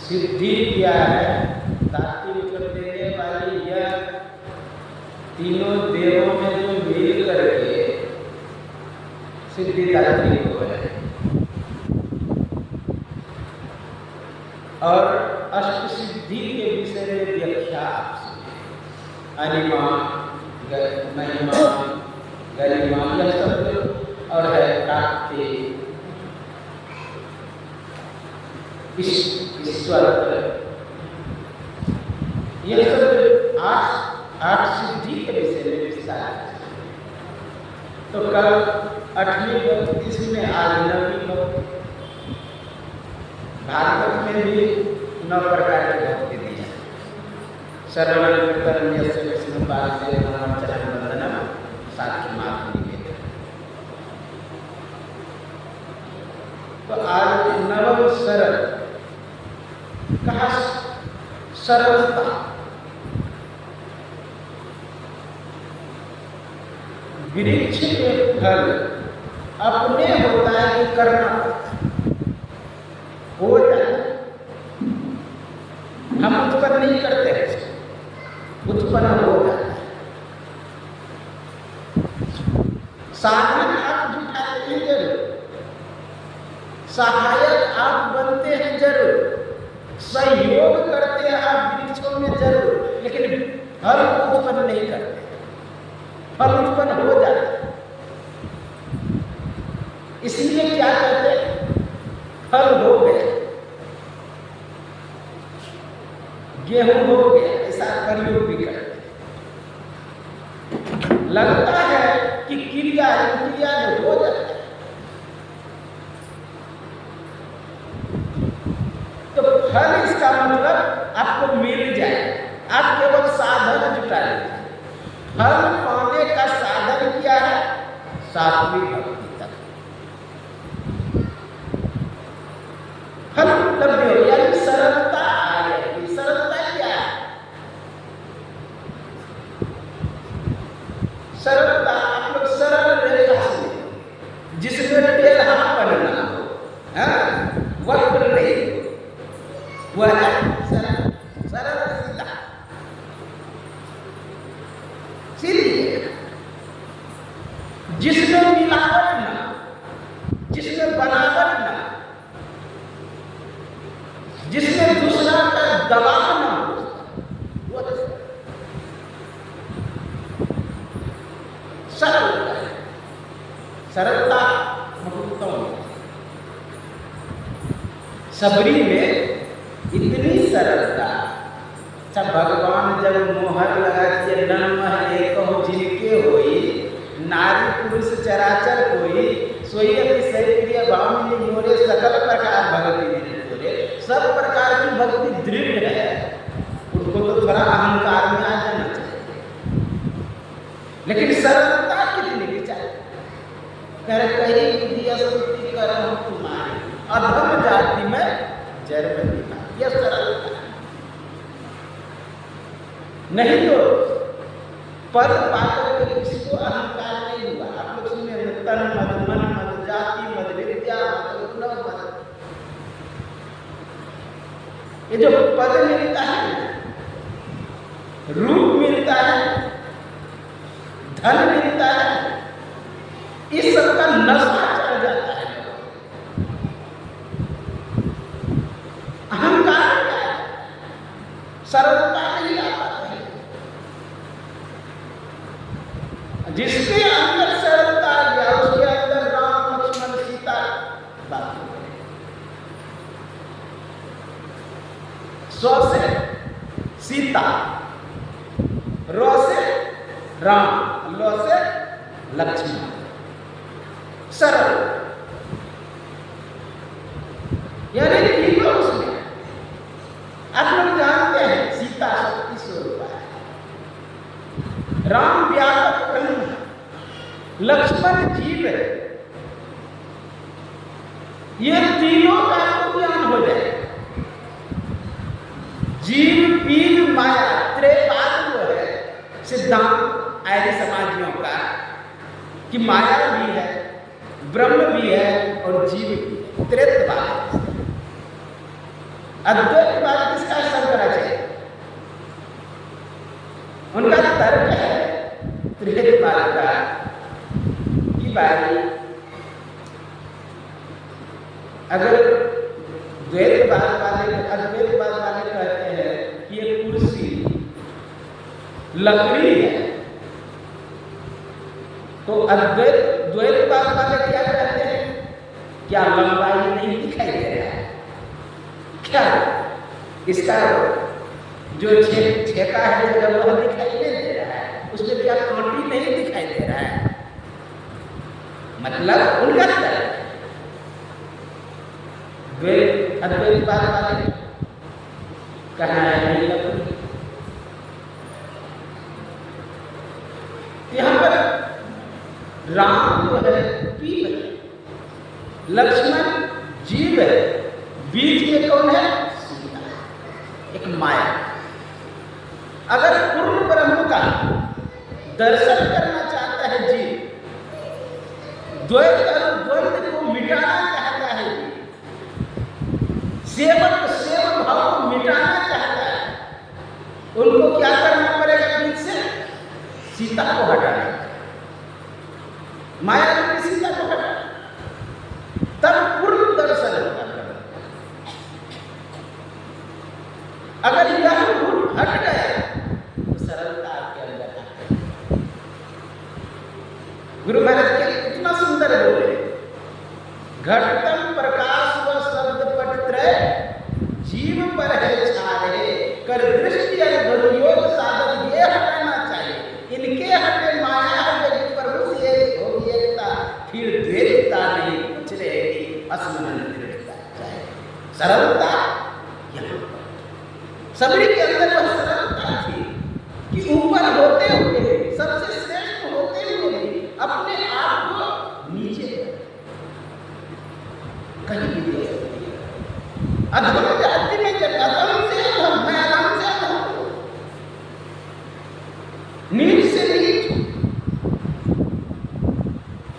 सिद्धि क्या है? दात्री को देने वाली यह तीनों देवों में जो मिल करके सिद्धिदात्री को है। और अष्ट सिद्धि के विषय में व्याख्या आपसे अनिमा, महिमा, गरिमा, यह सब और है प्राप्ति, ईश्वर, यह सब आठ सिद्धि के विषय में विस्तार है। तो कल 8वीं भक्ति इसमें आज 9वीं भक्ति। भागवत में भी 9 प्रकार की भक्ति दी है। श्रवण कीर्तन यस्य विष्णु पादे नाम चरण वंदनम साख्य मात्र निवेदन। तो आज 9वां सरल कहा सरलता। वृक्ष के फल अपने होता है कि करना हो जाए, हम उत्पन्न नहीं करते हैं, उत्पन्न हो जाता है। साधन आप जुटाते हैं जरूर, सहायक आप बनते हैं जरूर, सहयोग करते हैं आप वृक्षों में जरूर, लेकिन फल उत्पन्न नहीं करते। फल उत्पन्न हो जाता है, इसलिए क्या कहते हैं? फल हो गया, गेहूं हो गया, ऐसा प्रयोग भी करते हैं। लगता है कि क्रिया हो जाता है, तो फल इसका मतलब आपको मिल जाए, आप केवल साधन जुटा लीजिए। फल पाने का साधन क्या है? सात्विक भक्ति तक फल उपलब्ध हो, यानी सरलता आ जाएगी। सरलता क्या है? सरलता आप लोग सरल रेखा से, जिसमें टेढ़ापन ना हो, वक्र नहीं, वह सरल सरल सीधा सीधी, जिसमें मिलावट ना, जिसमें बनावट ना, दबाव ना हो, वो सरल है। सरलता महत्वपूर्ण। सबरी में इतनी सरलता। जब भगवान जब मोहर लगा के नम एक जिनके होई, नारी पुरुष चराचर कोई, सोई अति सही प्रिय भाव में मोरे सकल प्रकार भक्ति तोरे। सब प्रकार की भक्ति दृढ़ है, उनको तो थोड़ा अहंकार में आ जाना चाहिए, लेकिन सरलता कितनी की चाहिए। कर कही दिया स्तुति कर तुम्हारी, अधम जाति में जन्म दिया, यह सरलता। नहीं तो पद पाकर के किसको अहंकार नहीं हुआ। आप लोग सुने तन मद मन मद जाति मद विद्या मद गुण मद, ये जो पद मिलता है, रूप मिलता है, धन मिलता है, इस सब का नशा चढ़ जाता है। अहंकार क्या है, सरलता नहीं आ पाता है। जिसके अंदर सरलता आ गया, उसके अंदर राम लक्ष्मण सीता बात। स्व से सीता, र से राम, ल से लक्ष्मण, सरल। यानी तीनों उसमें। आप लोग जानते हैं सीता शक्ति स्वरूप है, राम व्यापक ब्रह्म, लक्ष्मण जीव है। ये तीनों का आपको ज्ञान हो जाए। जीव पीर माया त्रिपाद जो है सिद्धांत आर्य समाजियों का, कि माया भी है, ब्रह्म भी है और जीव भी है। त्रित्ववाद, अद्वैतवाद किसका शंकराचार्य, उनका तर्क है त्रित्ववाद का कि भाई अगर द्वैतवाद वाले अद्वैतवाद वाले कहते हैं कि ये कुर्सी लकड़ी है, तो द्वैतवाद वाले क्या कहते हैं, क्या लंबाई नहीं दिखाई दे रहा है, क्या इसका जो छेका है जगह वह दिखाई नहीं दे रहा है, उसमें क्या कांटी नहीं दिखाई दे रहा है। मतलब उनका तर्क अद्वैतवाद वाले कहना है नहीं लकड़ी। यहाँ पर राम जो है पीव है, लक्ष्मण जीव है, बीच में कौन है, सीता, एक माया। अगर पूर्ण ब्रह्म का दर्शन करना चाहता है जीव, द्वैत और द्वंद्व को मिटाना चाहता है, सेवक भाव को मिटाना चाहता है, उनको क्या करना पड़ेगा, बीच से सीता को हटाना, माया रूपी सीता को हटाना, तब पूर्ण दर्शन होगा। अगर यह गुण हट गया तो सरलता आपके अंदर आ गई। गुरु महाराज के कितना सुंदर बोले, घटतम प्रकाश व शब्द पट त्रय जीव पर है छारे, कर दृष्टि योग साधन ये हटाना चाहिए, इनके हटे माया हटे प्रभु से होगी एकता, फिर द्वैतता नहीं कुछ रहेगी, असमान दृढ़ता चाहिए। सरलता सबरी के अंदर वह सरलता थी कि ऊपर होते हुए, सबसे श्रेष्ठ होते हुए भी अपने आप को नीचे कहीं भी दे सकती है। अधम जाति में जब अधम से अधम, मैं अधम से अधम, नीच से नीच,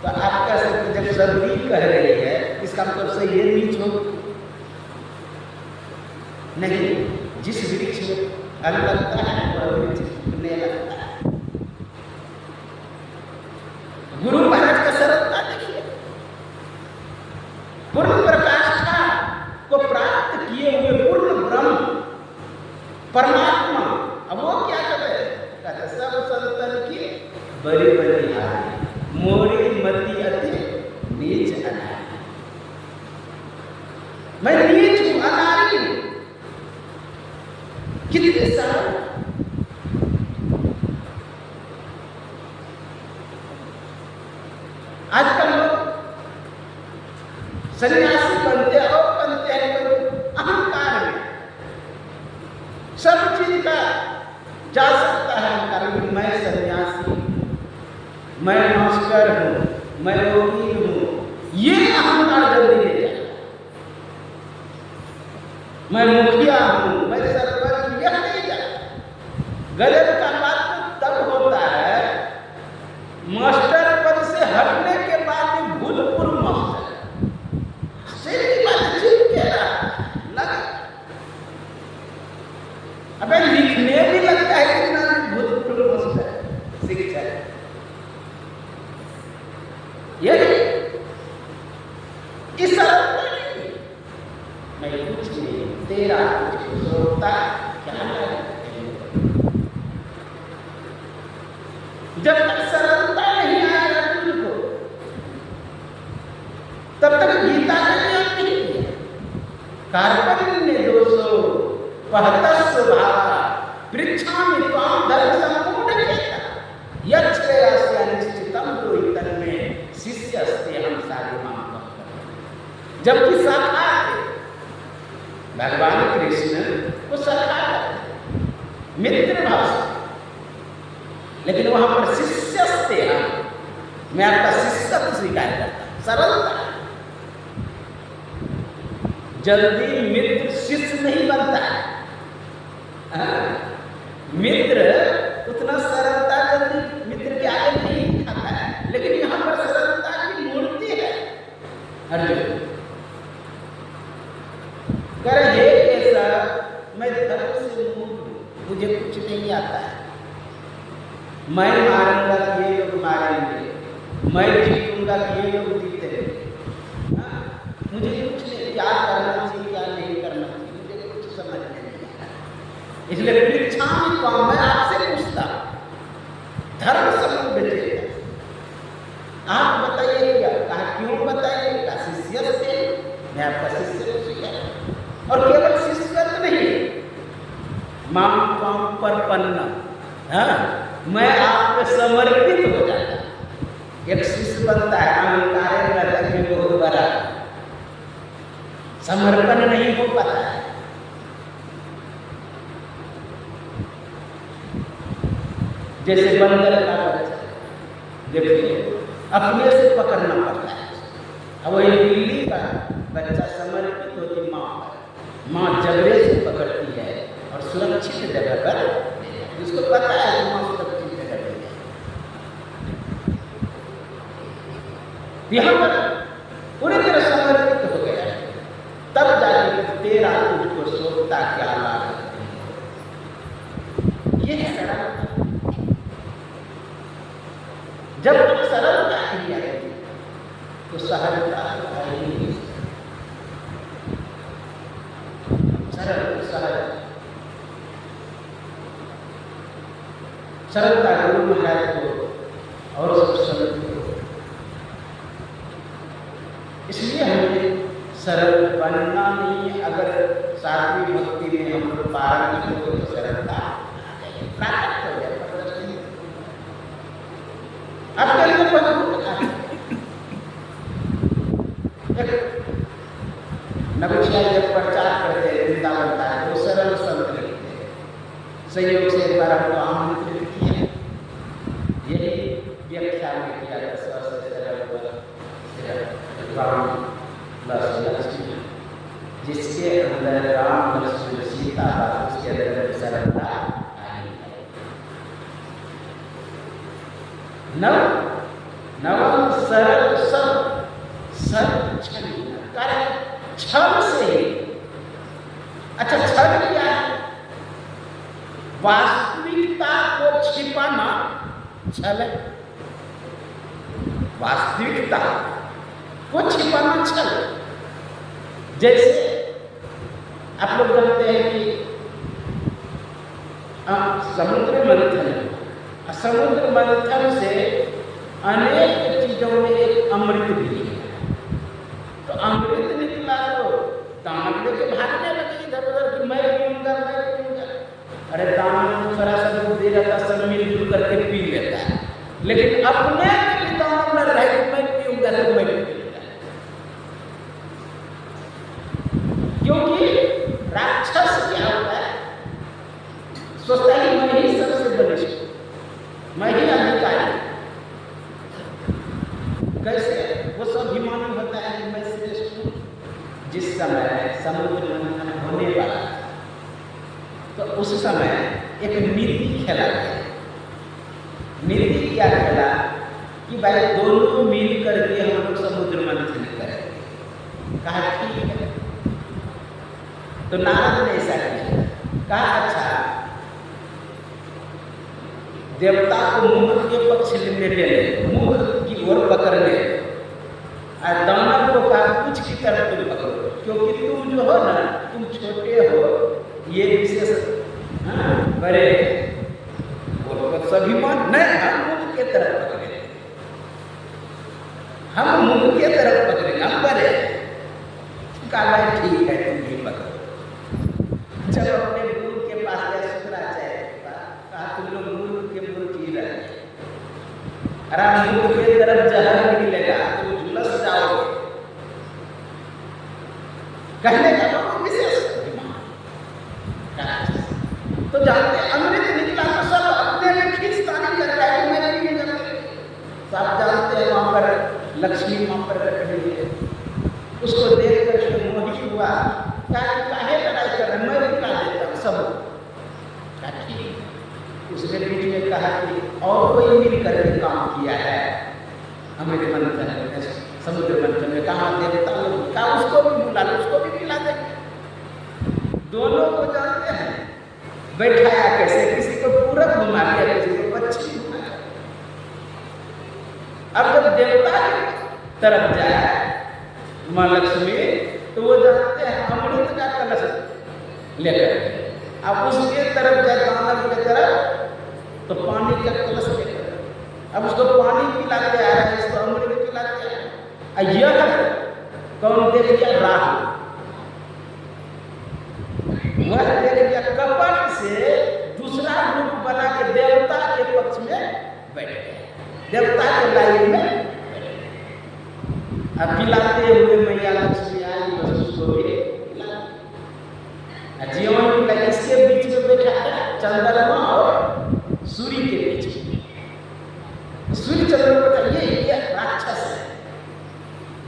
तो आप कह सकते जब सबरी कह रही है इसका मतलब सही है नीच हो नहीं। जिस वृक्ष में फल लगता है वह वृक्ष फूलने लगता है। गुरु महाराज का सरलता देखिए, पूर्ण प्रकाष्ठा को प्राप्त किए हुए पूर्ण ब्रह्म परमात्मा। अब वो क्या करे, कहते सब संतन की बड़ी बड़ी हानि, मोरी मति अति नीच अनारी। मैं नीच हूं, अनारी हूं। कितनी सरल। आजकल लोग सन्यासी बनते हैं और बनते हैं अहंकार में। सब चीज का जा सकता है अहंकार। मैं सन्यासी, मैं मास्टर हूं, मैं वकील हूं, ये अहंकार जल्दी ले जाए। मैं मुखिया हूं, मैं सरपंच, यह नहीं जाए। गजब का बात तब होता है मास्टर पद से हटने के बाद भी भूतपूर्व मास्टर की बात ठीक कह रहा लगा। अबे लिखने भी लगता है कितना भूतपूर्व मास्टर शिक्षक। ये इस मैं कुछ नहीं, तेरा कुछ सोचता क्या है। जब तक सरलता नहीं आएगा तुमको, तब तक गीता का ज्ञान नहीं किया। कार्पण्य दोषो पहतस्व भावा पृच्छामि त्वां धर्म संपूर्ण चेता यच्छ्रेयस्य निश्चितम ब्रूहि तन्मे शिष्यस्ते हम सारे मां। जबकि साक्षात भगवान कृष्ण को सखा मित्र भाव से, लेकिन वहां पर शिष्यस्ते हम, मैं आपका शिष्यत्व स्वीकार करता हूं। सरलता। जल्दी मित्र शिष्य नहीं बनता है। मित्र उतना सरलता जल्दी मित्र के आगे नहीं दिखाता है, लेकिन यहां पर सरलता की मूर्ति है। अर्जुन कर हे कैसा, मैं धर्म से मूल हूं, मुझे कुछ नहीं आता है। मैं मारूंगा कि ये लोग मारेंगे, मैं जीतूंगा कि ये लोग जीतेंगे। मुझे कुछ नहीं, क्या करना चाहिए क्या नहीं करना चाहिए मुझे कुछ समझ नहीं आता। इसलिए परीक्षा में काम मैं आपसे पूछता, धर्म संपूर्ण चेता आप बताइए क्या, कहा क्यों बताइए, का शिष्य से मैं आपका शिष्य और केवल शिष्यत्व नहीं, माम त्वां प्रपन्न, मैं आप पे समर्पित हो जाता। एक शिष्य बनता है अहंकार रहता है बहुत बड़ा, समर्पण नहीं हो पाता है। जैसे बंदर का बच्चा, देखिए अपने से पकड़ना पड़ता है। अब वही बिल्ली का बच्चा समर्पित होती माँ, माँ जबरे से पकड़ती है और सुरक्षित जगह पर, जिसको पता है कि माँ सुरक्षित जगह पर है। यहाँ पर पूरी तरह समर्पित हो गया, तब जाके तेरा तुझको सोचता क्या लाभ। ये है सरलता। जब तक सरलता नहीं आएगी तो सहजता आएगी। सरल सहज सरलता गुरु महाराज को और सब सरल को, इसलिए हमें सरल बनना नहीं। अगर सातवीं भक्ति में हम लोग पारण हो तो सरलता प्राप्त हो जाए। आपके अंदर मजबूत नवचिया जब प्रचार करते हैं वृंदावन का, वो सरल संत लिखते हैं। संयोग से एक बार हमको आमंत्रित किए, यही व्याख्या में किया था जिसके अंदर राम लक्ष्मण सीता उसके अंदर सरलता आई है। नव सरल सब सब छल से ही। अच्छा छल क्या है? वास्तविकता को छिपाना छल है। वास्तविकता को छिपाना छल। जैसे आप लोग जानते हैं कि समुद्र मंथन, समुद्र मंथन से अनेक चीजों में एक अमृत भी निकला। तो अमृत निकला तो दानव लेके भागने लगे इधर उधर कि मैं पीऊंगा। अरे दानव थोड़ा सा दूध दे जाता, सब मिलजुल करके पी लेता है, लेकिन अपने भी दानव न रहे कि मैं पीऊंगा तो मैं पीऊंगा। क्योंकि राक्षस क्या होता है, सोचता है कि मैं ही सबसे बलिष्ठ, मैं ही अधिकारी। कैसे वो स्वाभिमानी होता है कि मैं श्रेष्ठ हूँ। जिस समय समुद्र मंथन होने वाला तो उस समय एक नीति खेला गया। नीति क्या खेला कि भाई दोनों मिल करके हम लोग समुद्र मंथन करेंगे। कहा ठीक है। तो नारद ने ऐसा किया, कहा अच्छा देवता को मुख के पक्ष में ले, मुख की ओर पकड़ने, और दानव को कहा कुछ की तरफ तुम पकड़ो, क्योंकि तुम जो हो ना, तुम छोटे हो, ये विशेष बड़े स्वाभिमान नहीं, हम मुख के तरफ पकड़े, हम मुख के तरफ पकड़े, हम बड़े। कहा ठीक है तुम भी पकड़ो। चलो अपने गुरु के पास गए, शुक्राचार्य के पास, कहा तुम लोग गुरु के मूर्ख ही रहे, अरे मुख के तरफ जहर निकलेगा, तुम झुलस जाओगे। कहने का तो विशेष तो जानते अमृत निकला तो सब अपने में खींचतानी कर रहा है कि मैं नहीं करते। तो आप जानते हैं वहां पर लक्ष्मी वहां पर बैठी हुई है, उसको देख कर मोहित हुआ, काहे लड़ाई कर रहे, मैं निकला देता हूँ सब। उसने बीच में कहा कि और कोई मिल करके काम किया है अमृत मंथन, समुद्र मंथन में, कहा देवता लोग, कहा उसको भी बुला लो, उसको भी मिला देंगे। दोनों को जानते हैं बैठाया कैसे, किसी को पूरब घुमा दिया, किसी को पश्चिम घुमा दिया। अब जब देवता की तरफ जाए माँ लक्ष्मी, तो वो जानते हैं अमृत का कलश लेकर, अब उसके तरफ जाए दानव की तरफ तो पानी का कलश लेकर, अब उसको पानी पिलाते आ रहा है, इसको अमृत पिलाते आ रहा है। यह कौन देख लिया, राहु, वह देख लिया, कपट से दूसरा रूप बना के देवता के पक्ष में बैठ गया, देवता के लाइन में बैठ गया। अब पिलाते हुए मैया लक्ष्मी आई, बस उसको भी जीवन पिला, किसके बीच में बैठा है, चंद्रमा और सूर्य के बीच में। सूर्य चंद्रमा का ये राक्षस है।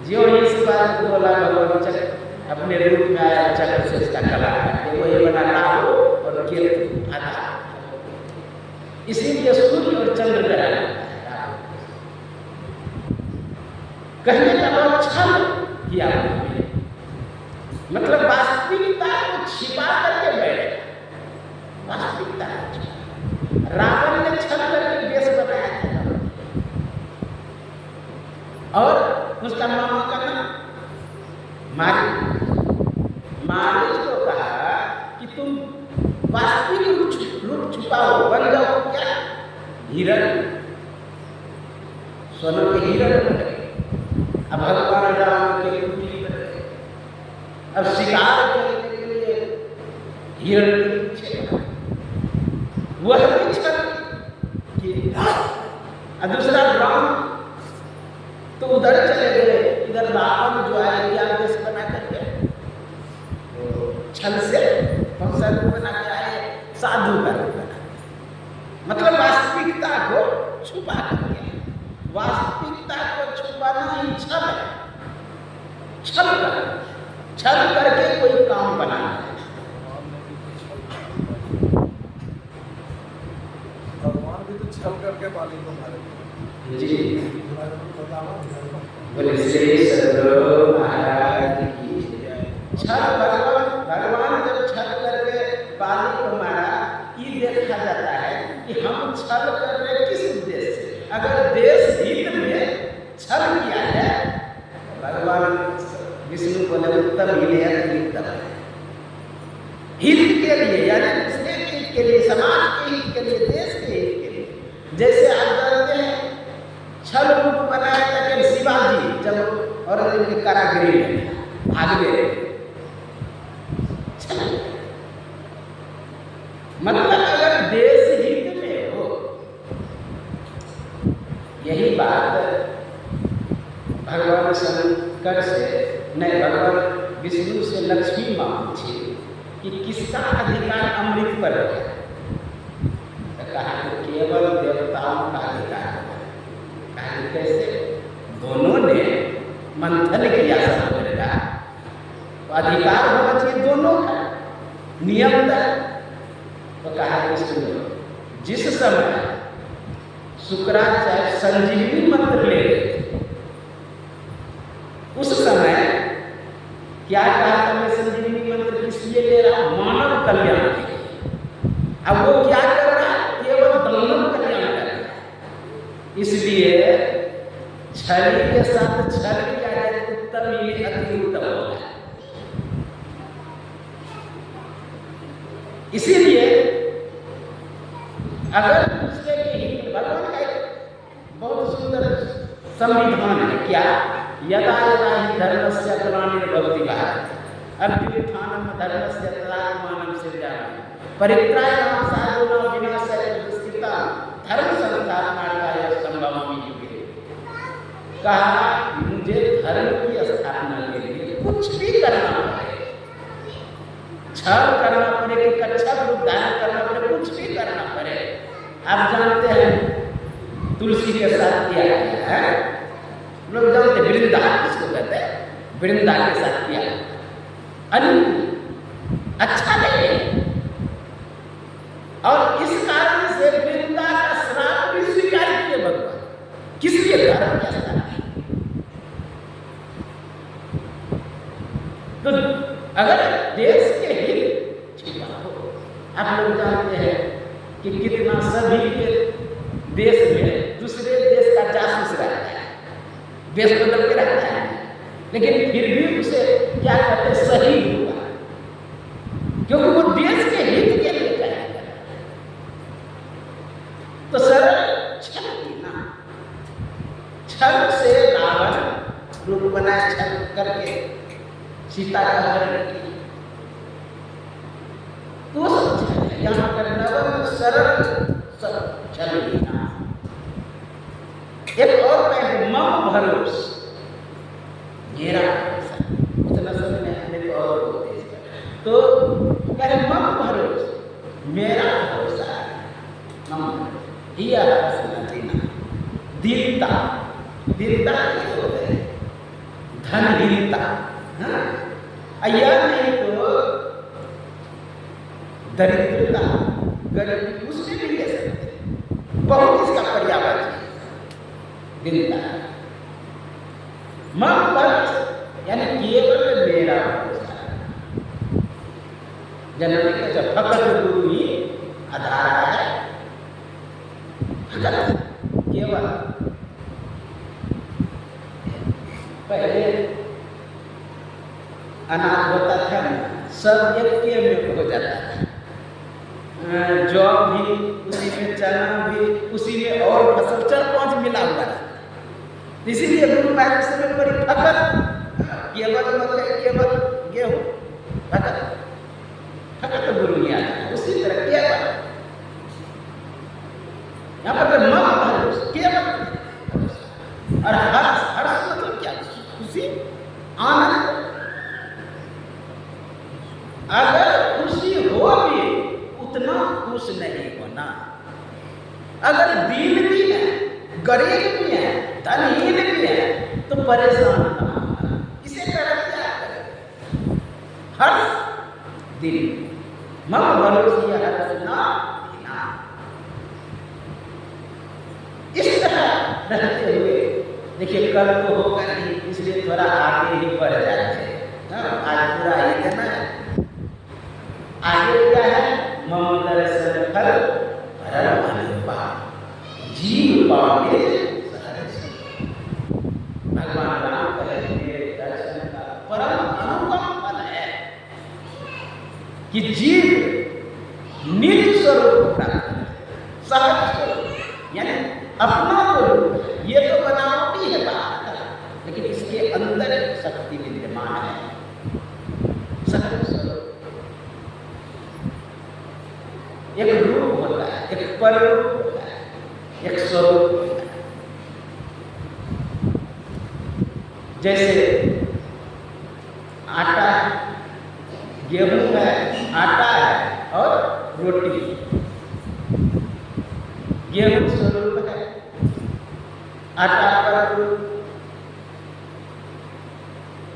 जीवन इस बात को बोला, भगवान चक्र अपने रूप में आया, चक्र से इसका कला काटे, वो ये बना राहु और केतु आधा, इसीलिए सूर्य और चंद्र का है। कहने का मतलब छल किया, मतलब वास्तविकता को छिपा करके बैठे, वास्तविकता रावण ने छल करके वेश बनाया था, और उसका मामा का नाम मारी को कहा कि तुम वास्तविक रूप छुपाओ, बन जाओ क्या, हिरण, सोने के हिरण बन गए। अब भगवान राम के कुटी बन गए, अब शिकार करने के लिए हिरण के पीछे वह भी छल कि, और दूसरा राम तो उधर चले गए, इधर रावण जो है क्या वेश बना करके छल से कौन सा रूप बना के आए, साधु का रूप बना, मतलब वास्तविकता को छुपा करके, वास्तविकता को छुपाना ही छल है, छल करके कोई काम बनाना है। भगवान भी तो छल करके बाली को मारे जी, बोले श्री सदगुरु महाराज की छल। भगवान जब छल करके बाली को मारा, ये देखा जाता है कि हम छल कर रहे किस उद्देश्य से। अगर देश हित में छल किया जाए, भगवान विष्णु बोले उत्तम हित के लिए, यानी दूसरे के हित के लिए, समाज के हित के लिए, देश के हित के लिए। जैसे आप जानते हैं छल रूप बनाया था कि शिवाजी जब औरंगजेब के कारागृह में भाग गए, मतलब अगर देश हित में हो, यही बात भगवान शंकर से नहीं, भगवान विष्णु से लक्ष्मी माँ पूछी कि किसका अधिकार अमृत पर है? तो कहा कि केवल देवताओं का अधिकार है। कहा कि कैसे? दोनों ने मंथन किया समुद्र का, तो अधिकार होना चाहिए दोनों का, नियम तक। तो कहा कि सुनो, जिस समय शुक्राचार्य संजीवनी मंत्र ले रहे थे, उस समय क्या कहा था? मैं संजीवनी मंत्र किस लिए ले रहा हूं? मानव कल्याण के लिए। अब वो क्या कर रहा है? केवल दानव कल्याण कर रहा है। इसलिए छली के साथ छल किया जाए तो उत्तम ही अति उत्तम होता है। इसीलिए अगर दूसरे के हित, भगवान का एक बहुत सुंदर संविधान है, क्या? यदा यदा हि धर्मस्य ग्लानिर्भवति भारते अभ्युत्थानं धर्मस्य तदात्मानं सृजामि परित्राणाय साधूनां विनाशाय दुष्कृतां धर्म संस्थापनार्थाय संभवामि युगे। कहा मुझे धर्म की स्थापना के लिए कुछ भी करना पड़े, छल करना पड़े कि कच्छप रूप धारण करना पड़े, कुछ भी करना पड़े। आप जानते हैं तुलसी के साथ किया गया है, लोग जानते वृंदा जिसको कहते हैं, वृंदा के साथ किया अच्छा नहीं है। और इस कारण से वृंदा का श्राप भी स्वीकार किए भगवान, किस लिए? धर्म के स्थान। तो अगर देश के हित छिपा हो, आप लोग जानते हैं कि कितना सभी के देश में दूसरे देश का जासूस रहता है, देश बदल के रहता है, लेकिन फिर भी उसे क्या कहते हैं? शहीद हुआ, क्योंकि वो देश के हित के लिए कार्य कर रहा है। तो सरल छल की ना, छल से रावण रूप बनाया, छल करके सीता का हरण किया, तो यहाँ पर नवम सरल छल की ना। एक और पहले मम भरोस, मेरा भरोसा, उतना समय नहीं और बोलते हैं। तो कहे मम भरोस, मेरा भरोसा, मम हिया देना, दीनता, दीनता कैसे होता है? धनहीनता, या नहीं तो दरिद्रता, गरीबी, उसमें भी ले सकते, बहुत इसका पर्यावरण है। दीनता, मम भरोस यानी केवल मेरा भरोसा। जननी का जब फकत गुरु ही आधार है, फकत केवल। पहले अनाज होता था, सब एक में हो जाता था, जौ भी उसी में, चना भी उसी में, और फसल 4-5 मिला हुआ था। इसीलिए गुरु महाराज समय बड़ी फकत, केवल मकई, केवल गेहूं, फकत फकत गुरु नहीं आता। उसी तरह केवल यहाँ पर मम भरोस, केवल, और हर्ष, हर्ष मतलब क्या? खुशी, आनंद। अगर खुशी हो भी उतना खुश नहीं होना। अगर दीन भी है, गरीब भी है, धनहीन भी है, तो परेशान ना होना। इसे तरह क्या करें? हर्ष, दिन, मम भरोसी हर्ष ना देना। इस तरह रहते हुए देखिए, कल तो होगा नहीं, इसलिए थोड़ा आगे ही बढ़ जाते हैं। आज पूरा ही देना है। आगे क्या है? मम दर्शन फल परम अनुपम, जीव पावे भगवान राम कहे मेरे दर्शन का परम अनुपम फल है कि जीव निज सहज स्वरूप, एक रूप होता है, एक पररूप होता है, एक स्वरूप होता है। जैसे आटा है, गेहूं है, आटा है और रोटी। गेहूं स्वरूप है, आटा पररूप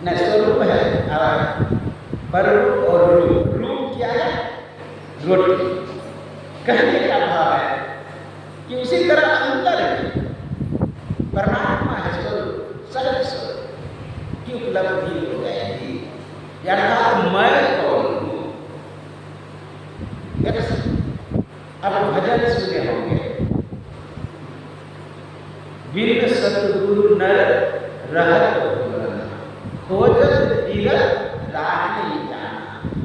न स्वरूप है, पररूप और रूप। रूप क्या है? रोटी। कहने का भाव है कि उसी तरह अंतर परमात्मा है स्वरूप, सहज स्वरूप की उपलब्धि हो जाएगी। अर्थात मैं कौन हूँ? अब भजन सुने होंगे, बिन सतगुरु नर रहत खोजत धीरत राह नहीं जाना,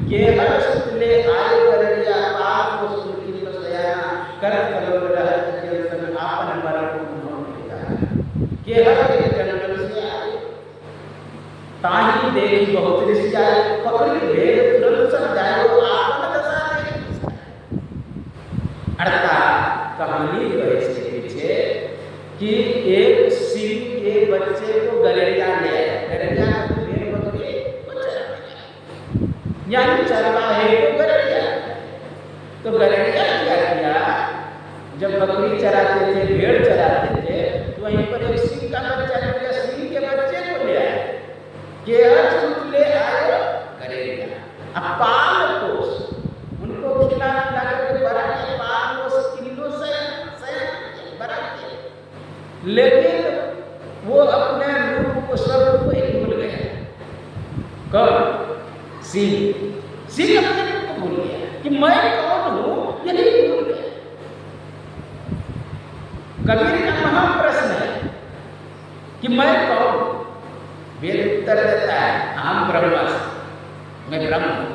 केहर सुत ले आए बररिया पाप को सुनकी बसयाना, कर कलोल रहत के संग आपन मरण को न जाना। केहर के जंगल से आए ताही देखी बहुत ऋषि आए, पकड़ी भेद तुरंत सब जाए वो आपन दशा देख। अर्थात कहानी जो है इसके पीछे कि एक सिंह के बच्चे को गलेरिया ले आया। गलेरिया भेड़ बकरी को चराने, यानी चरवाहे को गलेरिया। तो गलेरिया क्या किया? जब बकरी चराते थे, भेड़ चराते थे, तो वहीं पर एक सिंह का बच्चा मिल गया, सिंह के बच्चे को ले आए। केहर सुत ले आए गलेरिया। अब पाल पोस उनको खिला खिला करके बड़ा के पाल पोस किलो से बड़ा किया, लेकिन वो अपने रूप को, स्वरूप को ही भूल गया। कौन? सिंह। सिंह अपने रूप को भूल गया कि मैं कौन हूं, यही भूल गया। कबीर का महान प्रश्न है कि मैं कौन? वेद उत्तर देता है, अहम ब्रह्मास्मि, मैं ब्रह्म हूं।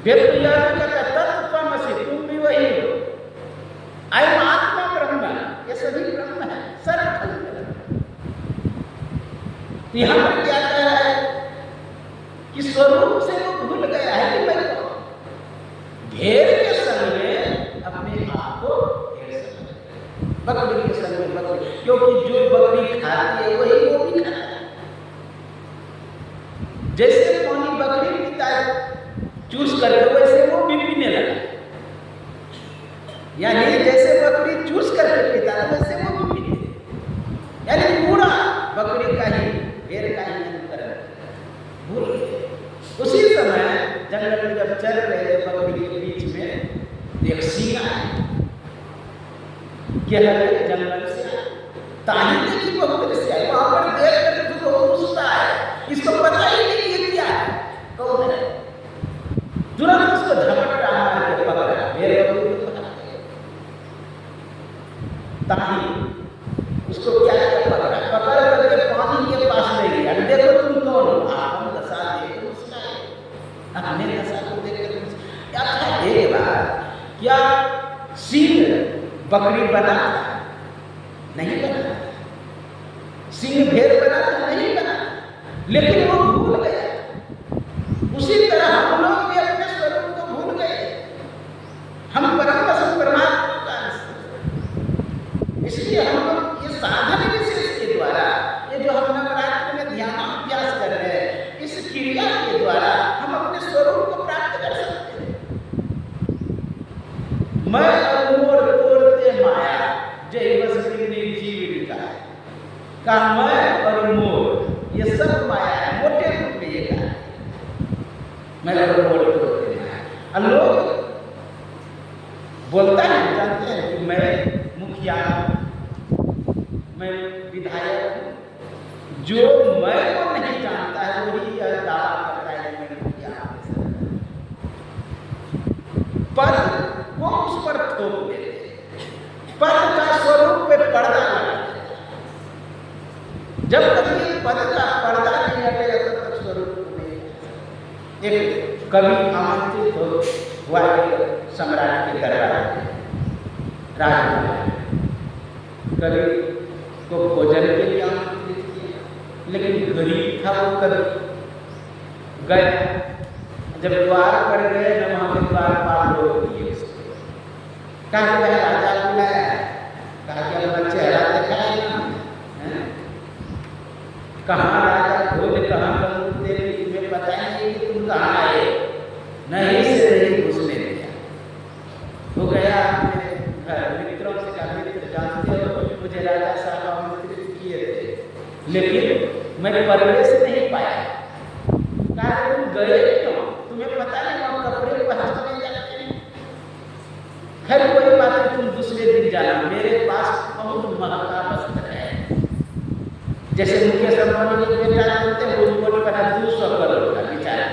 वेद तो यह कहता है तत्त्वमसि, तुम भी वही हो। अयम आत्मा ब्रह्म, ये सभी ब्रह्म है, सर्व। यहां पर क्या कह रहा है कि स्वरूप से वो भूल गया है कि मैं कौन। भेड़ के संग में अपने आप को भेड़ समझ, बकरी के संग में बकरी, क्योंकि जो बकरी खाती है वही वो भी खाता है। जैसे पानी बकरी पीता है चूस करके, वैसे वो भी पीने लगा। यानी जैसे बकरी चूस करके पीता है वैसे वो भी पीते, यानी पूरा बकरी का ही, भेड़ का ही अंतर भूल गए। उसी समय जंगल में जब चल रहे थे, बकरी के बीच में एक सिंह आया। जंगल से ताही देखी बहुत से आए, वहां पर देख कर तो गुस्सा है, इसको पता ही नहीं ये क्या है, कौन है। तुरंत उसको झपट्टा मार के पकड़ा, भेड़ बकरी को पकड़ा। ताही उसको क्या किया? पकड़ा, पकड़ करके पानी के पास ले गया। देखो तुम कौन हो? आपन दशा देख मुस्कुराए, अपने दशा को देख कर क्या था? एक बार क्या सिंह बकरी बना था? नहीं बना। सिंह भेड़ बना था? नहीं बना। लेकिन वो भूल गया। उसी तरह हम लोग भी अपने स्वरूप को भूल गए। हम परम परमात्मा का अंश, इसलिए हम लोग ये साधन विशेष के द्वारा, ये जो हम नवरात्र में ध्यानाभ्यास कर रहे हैं, इस क्रिया के द्वारा हम अपने स्वरूप को प्राप्त कर सकते हैं। मैं अमोर तोड़ते माया, जय बसरी जीव लिखा है। कहा मैं और मोर ये सब माया है, मोटे रूप में ये कहा मैं और मोर तोड़ते माया। लोग बोलता है, जानते हैं कि मैं मुखिया, मैं विधायक हूं। जो मैं को नहीं जानता है वही यह दावा करता है मैं मुखिया। पद वो उस पर थोप देते, पद का स्वरूप पे पर्दा लगा देते। जब तक ये पद का पर्दा नहीं हटेगा तब तक स्वरूप को नहीं। एक कवि आमंत्रित हुआ सम्राट के दरबार में, राजकुमार कवि को भोजन के लिए आमंत्रित किया, लेकिन गरीब था वो कवि, गए, जब द्वार पर गए न वहाँ के द्वारपाल लोग दिए कहा कि भाई राजा बुलाया, कहा कि अपना चेहरा दिखाए ना, कहाँ राजा भोज कहाँ बंदूक देवी, तुम्हें पता नहीं कि तुम कहाँ आए, नहीं से नहीं घुसने दिया। वो गया अपने घर मित्रों से कहा, मित्र जानते हो मुझे राजा साहब आमंत्रित किए थे लेकिन मैं प्रवेश नहीं पाया। कहा तुम गए क्यों, तुम्हें पता नहीं वहाँ कपड़े पहचाने जाते हैं। खैर कोई बात नहीं, तुम दूसरे दिन जाना, मेरे पास बहुत महंगा वस्त्र है। जैसे मुकेश अंबानी के बेटा जानते हैं, वो कोट पहना 200 करोड़ का बेचारा।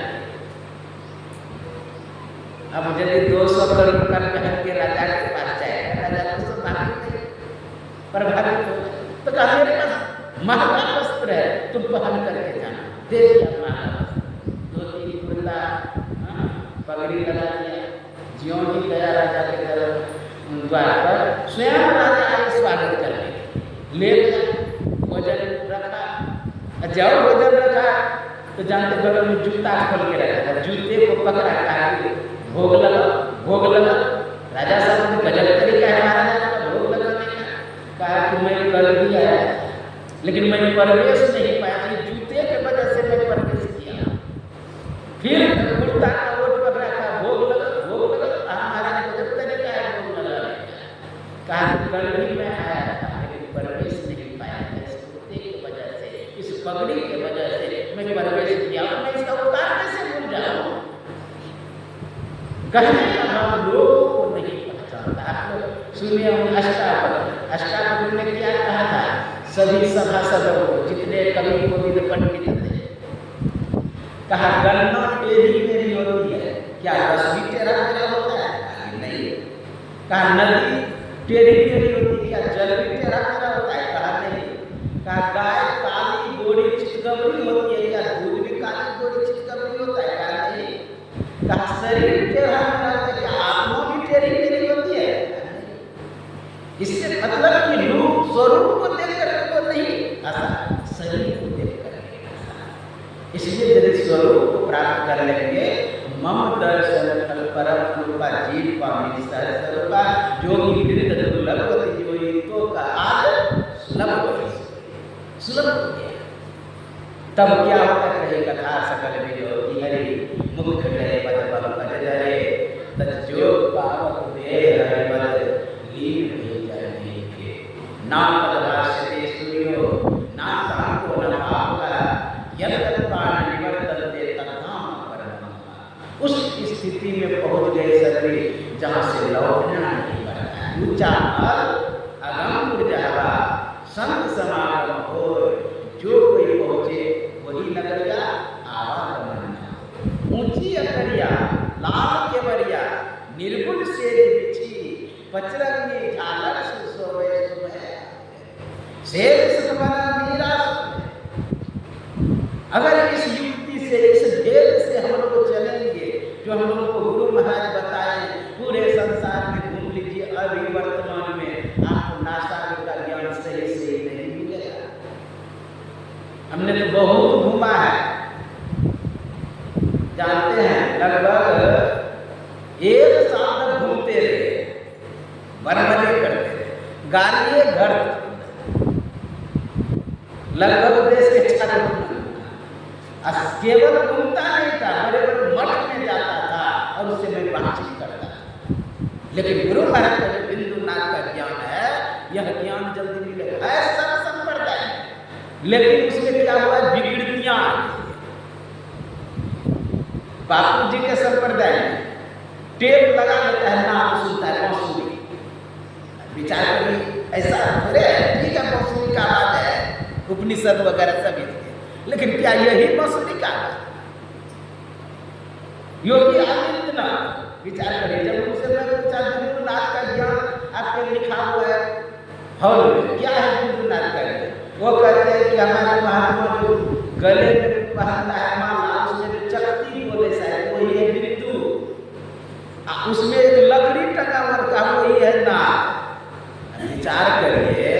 अब यदि 200 करोड़ का पहन के राजा के पास जाएगा, राजा को सब प्रभावित हो, तो कहा मेरे पास महंगा वस्त्र है, तुम पहन करके जाना। दे दिया महंगा वस्त्र, धोती कुर्ता पगड़ी लगा दिया। ज्यों ही गया राजा के द्वार पर, स्वयं राजा आए स्वागत करने, ले भोजन रखा। जब भोजन रखा तो जानते बगल में जूता खोल के रखा था, जूते को पकड़ा, कहा भोग लगा, भोग लगा। राजा साहब ने गजब तरीका है महाराजा का भोग लगाने का। कहा कि मैं कल भी आया था लेकिन मैं प्रवेश नहीं पाया, जूते के वजह से मैं प्रवेश किया। फिर कुर्ता का ओट पकड़ा, कहा भोग लगा, भोग लगा। हमारा गजब तरीका है भोग लगाने का। कहा कि कल भी मैं आया था लेकिन प्रवेश नहीं पाया, इस कुर्ते की वजह से, इस पगड़ी की वजह से मैं प्रवेश किया, मैं इसका उपकार कैसे भूल जाऊं। कहने का भाव लोगों को नहीं पहचानता। आप लोग सुनिए अष्टावक्र, अष्टावक्र ने क्या कहा था सभी सभासदों को, जितने कवि कोविद पंडित थे, कहा गन्ना टेढ़ी मेरी होती है, क्या रस भी टेढ़ा मेरा होता है? नहीं। कहा नदी टेढ़ी मेरी होती है, क्या जल भी टेढ़ा मेरा होता है? कहा नहीं। कहा गाय काली गोरी चितकबरी होती है, क्या दूध भी काली गोरी चितकबरी होता है? कहा नहीं। कहा शरीर टेढ़ा मेरा होता है, क्या आत्मा भी टेढ़ी मेरी होती है? इससे मतलब कि रूप स्वरूप को देख करके वो नहीं आसान, शरीर को देख करके आसान। इसलिए यदि स्वरूप को प्राप्त कर लेंगे, मम दर्शन फल परम रूपा जीव पामी सहज स्वरूपा, जोगी वृद्ध दुर्लभवती जोई तो का आद सुलभ सुलभ हो गया। तब क्या होता कहे कथा सकल विजोगी हरि, मुख गए पद पद पद धरे, तज जोग पावक दे हरि पद लीन भी जरने के। ना पद भाष्यते सूर्यो ना ताको न पावका, यद प्राण निवर्तन दे तत्नाम परम। उस स्थिति में पहुंच गए सभी जहां से लौटना नहीं पड़ता। ऊंचा मल अगम उर्जावा संत समागम हो, जो कोई पहुंचे वही नगरिया आवागमन। ऊंची अकड़िया लाल केवरिया निर्गुण से बिछी, पचरंगी झालर सुसोवे सुबह, शेर सुमना मीरा सुबह। अगर इस युक्ति से, इस भेद से हम लोग चलेंगे जो हम लोगों को गुरु महाराज बताए, पूरे संसार में घूम लीजिए, अभी वर्तमान में आपको नासा का ज्ञान सही से नहीं मिलेगा। हमने तो बहुत घूमा है, जानते हैं, लगभग 1 साल तक घूमते रहे, बरमजे करते रहे, गाड़िए घर लगभग देश के चारों केवल घूमता नहीं था, बड़े बड़े मठ में जाता था और उससे मैं बातचीत करता था। लेकिन गुरु महाराज का जो बिंदुनाथ का ज्ञान है, यह ज्ञान जल्दी मिलेगा। है सब संप्रदाय में, लेकिन उसमें क्या हुआ, विकृतियां। बापू जी के संप्रदाय में टेप लगा लेता है, नाम सुनता है बांसुरी, विचार करिए ऐसा थोड़े है। ठीक है बांसुरी का आवाज है, उपनिषद वगैरह सभी, लेकिन क्या यही बांसुरी का आवाज? योगी आदित्यनाथ, विचार करिए, जब उनसे मैं पूछा बिंदुनाथ का ज्ञान आपके लिखा हुआ है हॉल में, क्या है बिंदुनाथ का ज्ञान? वो कहते हैं कि हमारे महात्मा जो गले में पहनता है माला, उसमें जो चकती बोले शायद वही है बिंदु, उसमें एक लकड़ी टंगा हुआ वही है नाथ। विचार करिए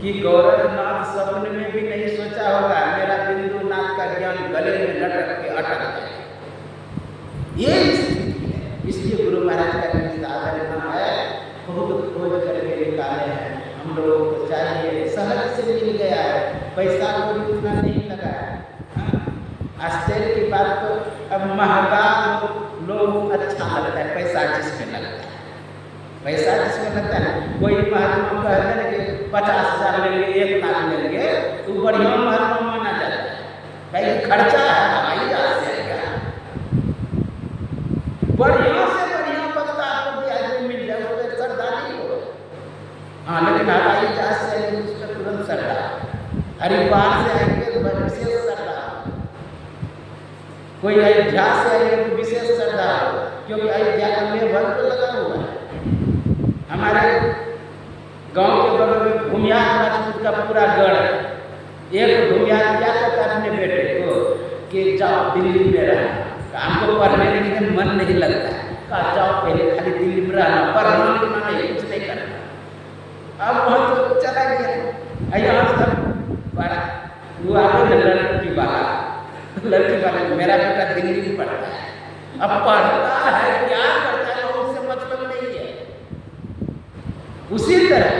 कि गौरवनाथ सपने में भी नहीं सोचा होगा मेरा बिंदुनाथ का ज्ञान गले में लटक के अटक जाए। ये स्थिति है। इसलिए गुरु महाराज का भी साधन है, बहुत खोज करके निकाले हैं। हम लोगों को चाहिए, सहज से मिल गया है, पैसा कोई उतना नहीं लगा है। आश्चर्य की बात तो अब महंगा लोग अच्छा लगता है, पैसा जिसमें लगता है, पैसा जिसमें लगता है। कोई महात्मा कहते हैं कि 50,000 लेंगे, 1 लाख लेंगे, तो बढ़िया महात्मा माना जाता है। भाई खर्चा है, हवाई जहाज से आएगा, बढ़िया से बढ़िया पत्ता आपको भी मिल जाए, वो तो सरदारी हो। हाँ, लेकिन हवाई जहाज से आएंगे उसका तुरंत सरदार, हरिद्वार से आएंगे तो विशेष सरदार, कोई अयोध्या से आएंगे तो विशेष सरदार, क्योंकि अयोध्या का मेहर तो लगा हुआ है। हमारे गांव के बगल में घुमियार राजपूत का पूरा गढ़ है। एक घुमियार क्या कहता है अपने बेटे को कि जाओ दिल्ली में रहना, हमको पढ़ने लिखने में मन नहीं लगता है, कहा जाओ पहले खाली दिल्ली में रहना, पढ़ना लिखना नहीं, कुछ नहीं करना। अब वहाँ तो चला गया, यहाँ सब पढ़ा, वो आगे लड़की वाला मेरा बेटा दिल्ली में पढ़ता है, अब पढ़ता है क्या करता है उससे मतलब नहीं है। उसी तरह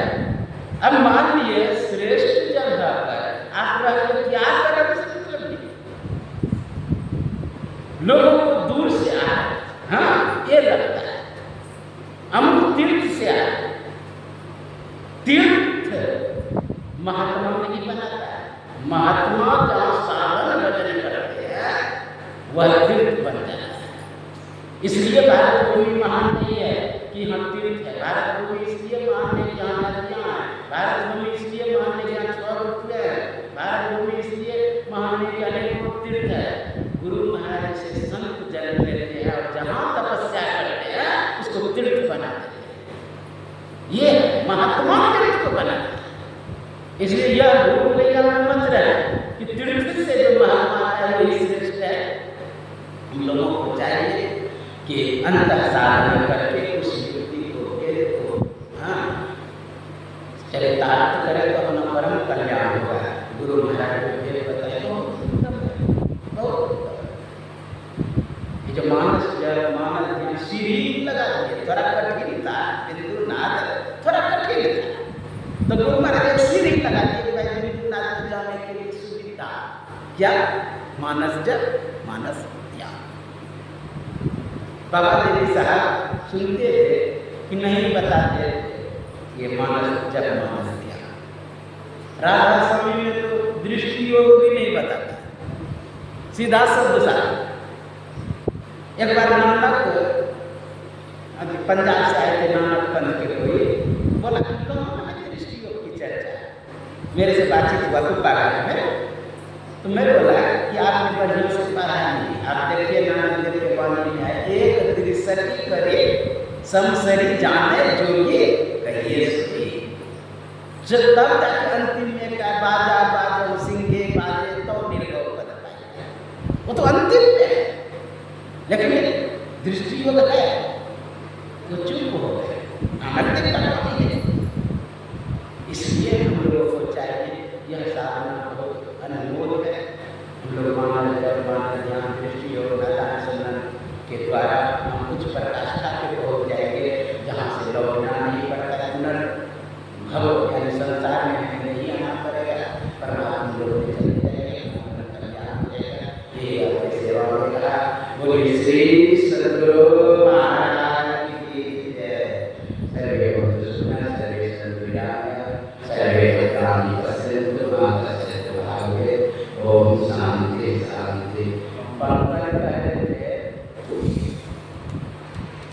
अब मान लिए श्रेष्ठ जगह पर आप रह क्या करें उससे मतलब नहीं। लोगों को दूर से आए, हाँ ये लगता है हम तीर्थ से आए। तीर्थ महात्मा नहीं बनाता है, महात्मा जहाँ साधन भजन करते हैं वह तीर्थ बन जाता है। इसलिए भारत भूमि महान नहीं है कि हम तीर्थ है, भारत भूमि इसलिए महान है कि यहाँ नदियाँ हैं, भारत भूमि इसलिए महान है कि यहाँ स्वर्ग है, भारत भूमि इसलिए महान है कि अनेकों तीर्थ है। गुरु महाराज से संत जन्म लेते हैं और जहाँ तपस्या करते हैं उसको तीर्थ बना देते हैं। ये महात्मा तीर्थ को बनाते हैं। इसलिए यह भूल भैया मंत्र है कि तीर्थ से जो महात्मा है वही श्रेष्ठ है। हम लोगों को चाहिए कि अंतर साधना करके उस व्यक्ति को हाँ चरितार्थ करे तो अपना परम कल्याण होगा। गुरु महाराज को भेद बताए तो ये जो मानस ध्यान सीढ़ी लगा दिए, थोड़ा कठिन था, बिंदुनाथ थोड़ा कठिन था, तो गुरु महाराज सीढ़ी लगा दिए भाई बिंदुनाथ जाने के लिए सुविधा। क्या मानस जप मानस ध्यान। बाबा देवी साहब सुनते थे कि नहीं बताते ये मानस जप मानस ध्यान। राधा स्वामी में तो दृष्टि योग भी नहीं बताता, सीधा शब्द साहब। एक बार नानक पंजाब से आए थे, नानक पंथ के कोई बोला कि कहाँ है दृष्टि योग की चर्चा, मेरे से बातचीत हुआ कुछ बागान में, तो मैं बोला कि आपने बढ़िया से पढ़ा नहीं। आप देखिए नानक देव के वाणी में है, एक दृष्टि करे समसरी जाने जोगी कहिए सुनी। जब तब तक अंतिम में क्या बाजा बाजो सिंगे बाजे तो निर्गौ पद पाए, वो तो अंतिम में है। लेकिन दृष्टि योग है तो चुप हो गए, नानक देव का वाणी है। इसलिए हम लोगों को चाहिए यह साधना बहुत अनमोल है। हम लोग मानस जप मानस ध्यान दृष्टि योग अनुसंधान के द्वारा हम कुछ पराकाष्ठा पे पहुँच जाएंगे जहाँ से लौटना नहीं पड़ता, पुनर्भव यानी संसार में हमें नहीं आना पड़ेगा, परमात्मा लोग में चले जाएंगे, कल्याण हो जाएगा। ये आपकी सेवा में कहा। बोलिए श्री सद्गुरु महाराज की जय। सर्वे भद्र सुना सर्वे सद्विराय सर्वे कामिता